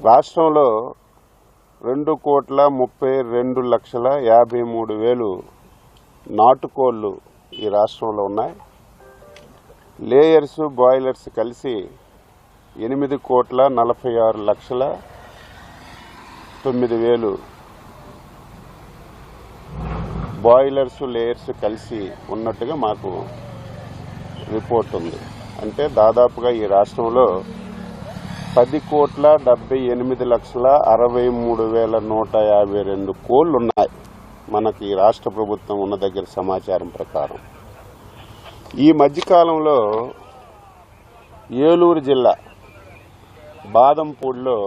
రాష్ట్రంలో 2,32,53,000 నాటుకోళ్లు ఈ రాష్ట్రంలో ఉన్నాయి. లేయర్స్ బాయిలర్స్ కలిసి 8,46,09,000 బాయిలర్స్ లేయర్స్ కలిసి ఉన్నట్టుగా మాకు రిపోర్ట్ ఉంది. అంటే దాదాపుగా ఈ రాష్ట్రంలో 10,78,63,152 కోళ్లు ఉన్నాయి. మనకి రాష్ట్ర ప్రభుత్వం ఉన్న దగ్గర సమాచారం ప్రకారం ఈ మధ్యకాలంలో ఏలూరు జిల్లా బాదంపూడిలో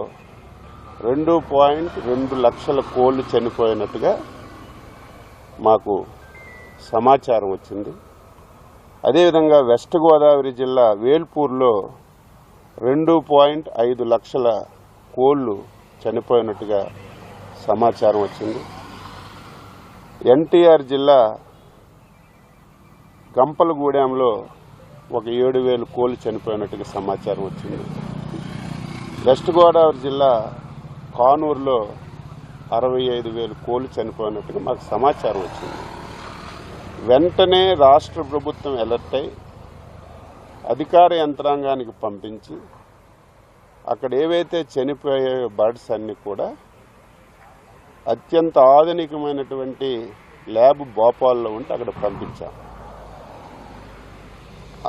2.2 లక్షల కోళ్లు చనిపోయినట్టుగా మాకు సమాచారం వచ్చింది. అదేవిధంగా వెస్ట్ గోదావరి జిల్లా వేల్పూర్లో 2.5 లక్షల కోళ్లు చనిపోయినట్టుగా సమాచారం వచ్చింది. ఎన్టీఆర్ జిల్లా గంపలగూడెంలో ఒక 7,000 కోళ్లు చనిపోయినట్టుగా సమాచారం వచ్చింది. వెస్ట్ గోదావరి జిల్లా కానూరులో 65,000 కోళ్లు చనిపోయినట్టుగా మాకు సమాచారం వచ్చింది. వెంటనే రాష్ట్ర ప్రభుత్వం అలర్ట్ అయి అధికార యంత్రాంగానికి పంపించి అక్కడ ఏవైతే చనిపోయే బర్డ్స్ అన్ని కూడా అత్యంత ఆధునికమైనటువంటి ల్యాబ్ భోపాల్లో ఉంటే అక్కడ పంపించాం.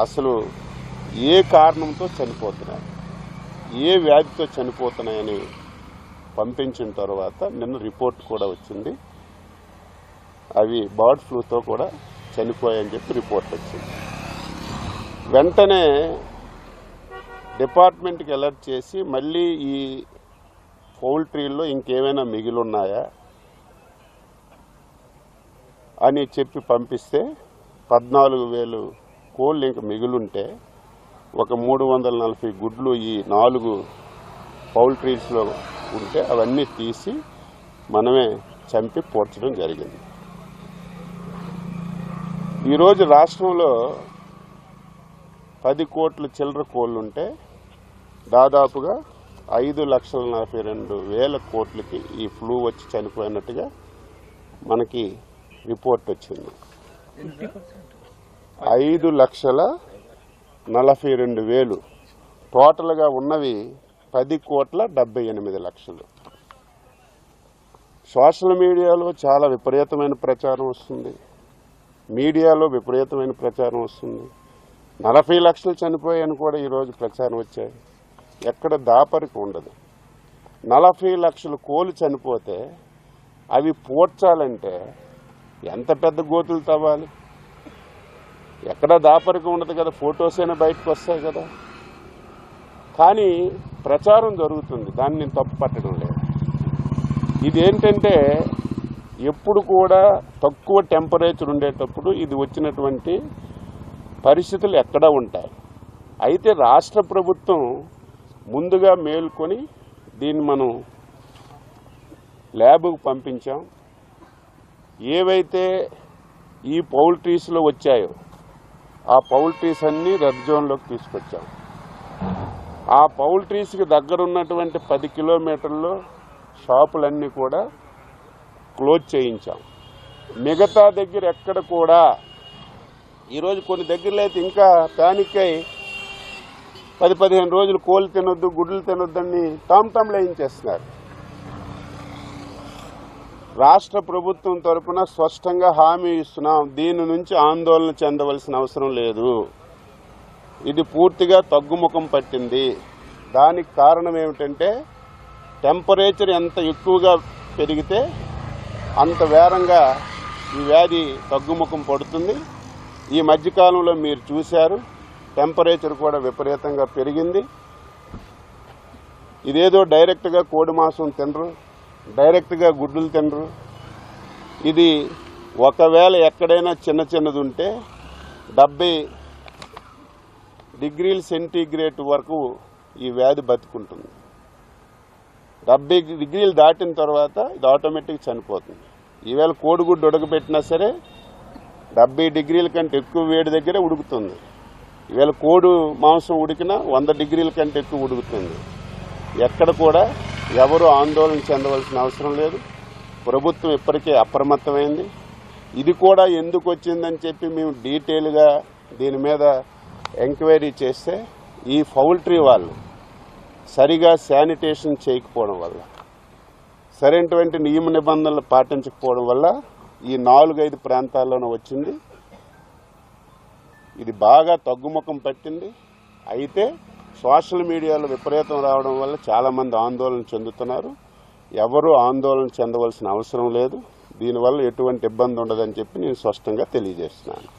అసలు ఏ కారణంతో చనిపోతున్నాయి, ఏ వ్యాధితో చనిపోతున్నాయని పంపించిన తర్వాత నిన్న రిపోర్ట్ కూడా వచ్చింది. అవి బర్డ్ ఫ్లూతో కూడా చనిపోయాయని చెప్పి రిపోర్ట్ వచ్చింది. వెంటనే డిపార్ట్మెంట్కి అలర్ట్ చేసి మళ్ళీ ఈ పౌల్ట్రీల్లో ఇంకేమైనా మిగిలిన్నాయా అని చెప్పి పంపిస్తే 14,000 కోళ్ళు ఇంక మిగిలింటే ఒక 340 గుడ్లు ఈ 4 పౌల్ట్రీస్లో ఉంటే అవన్నీ తీసి మనమే చంపి పోడ్చడం జరిగింది. ఈరోజు రాష్ట్రంలో 10 కోట్ల చిల్లర కోళ్ళుంటే దాదాపుగా 5,42,000 కోట్లకి ఈ ఫ్లూ వచ్చి చనిపోయినట్టుగా మనకి రిపోర్ట్ వచ్చింది. 5,42,000 టోటల్గా ఉన్నవి 10,78,00,000. సోషల్ మీడియాలో చాలా విపరీతమైన ప్రచారం వస్తుంది, మీడియాలో విపరీతమైన ప్రచారం వస్తుంది. 40 లక్షలు చనిపోయాయని కూడా ఈరోజు ప్రచారం వచ్చాయి. ఎక్కడ దాపరికి ఉండదు. 40 లక్షల కోళ్ళు చనిపోతే అవి పోడ్చాలంటే ఎంత పెద్ద గోతులు తవ్వాలి? ఎక్కడ దాపరికి ఉండదు కదా, ఫొటోస్ అయినా బయటకు వస్తాయి కదా. కానీ ప్రచారం జరుగుతుంది, దాన్ని నేను తప్పు పట్టడం లేదు. ఇదేంటంటే ఎప్పుడు కూడా తక్కువ టెంపరేచర్ ఉండేటప్పుడు ఇది వచ్చినటువంటి పరిస్థితులు ఎక్కడ ఉంటాయి. అయితే రాష్ట్ర ప్రభుత్వం ముందుగా మేల్కొని దీన్ని మనం ల్యాబ్కు పంపించాం. ఏవైతే ఈ పౌల్ట్రీస్లో వచ్చాయో ఆ పౌల్ట్రీస్ అన్నీ రెడ్ జోన్లోకి తీసుకొచ్చాం. ఆ పౌల్ట్రీస్కి దగ్గరున్నటువంటి 10 కిలోమీటర్లో షాపులన్నీ కూడా క్లోజ్ చేయించాం. మిగతా దగ్గర ఎక్కడ కూడా ఈరోజు కొన్ని దగ్గరలో అయితే ఇంకా ప్యానిక్ అయి 10-15 రోజులు కోళ్ళు తినొద్దు, గుడ్లు తినొద్దని టామ్టామ్లు వేయించేస్తున్నారు. రాష్ట్ర ప్రభుత్వం తరఫున స్పష్టంగా హామీ ఇస్తున్నాం, దీని నుంచి ఆందోళన చెందవలసిన అవసరం లేదు. ఇది పూర్తిగా తగ్గుముఖం పట్టింది. దానికి కారణం ఏమిటంటే టెంపరేచర్ ఎంత ఎక్కువగా పెరిగితే అంత వేగంగా ఈ వ్యాధి తగ్గుముఖం పడుతుంది. ఈ మధ్యకాలంలో మీరు చూశారు, టెంపరేచర్ కూడా విపరీతంగా పెరిగింది. ఇదేదో డైరెక్ట్గా కోడి మాంసం తినరు, డైరెక్ట్గా గుడ్లు తినరు. ఇది ఒకవేళ ఎక్కడైనా చిన్నది ఉంటే 70 డిగ్రీల సెంటీగ్రేడ్ వరకు ఈ వ్యాధి బతుకుంటుంది. 70 డిగ్రీలు దాటిన తర్వాత ఇది ఆటోమేటిక్గా చనిపోతుంది. ఈవేళ కోడిగుడ్డు ఉడకబెట్టినా సరే 70 డిగ్రీల కంటే ఎక్కువ వేడి దగ్గరే ఉడుకుతుంది. ఈవేళ కోడి మాంసం ఉడికినా 100 డిగ్రీల కంటే ఎక్కువ ఉడుకుతుంది. ఎక్కడ కూడా ఎవరు ఆందోళన చెందవలసిన అవసరం లేదు. ప్రభుత్వం ఇప్పటికే అప్రమత్తమైంది. ఇది కూడా ఎందుకు వచ్చిందని చెప్పి మేము డీటెయిల్గా దీని మీద ఎంక్వైరీ చేస్తే ఈ పౌల్ట్రీ వాళ్ళు సరిగా శానిటేషన్ చేయకపోవడం వల్ల, సరైనటువంటి నియమ నిబంధనలు పాటించకపోవడం వల్ల ఈ 4-5 ప్రాంతాల్లోనే వచ్చింది. ఇది బాగా తగ్గుముఖం పట్టింది. అయితే సోషల్ మీడియాలో విపరీతం రావడం వల్ల చాలామంది ఆందోళన చెందుతున్నారు. ఎవరు ఆందోళన చెందవలసిన అవసరం లేదు. దీనివల్ల ఎటువంటి ఇబ్బంది ఉండదని చెప్పి నేను స్పష్టంగా తెలియజేస్తున్నాను.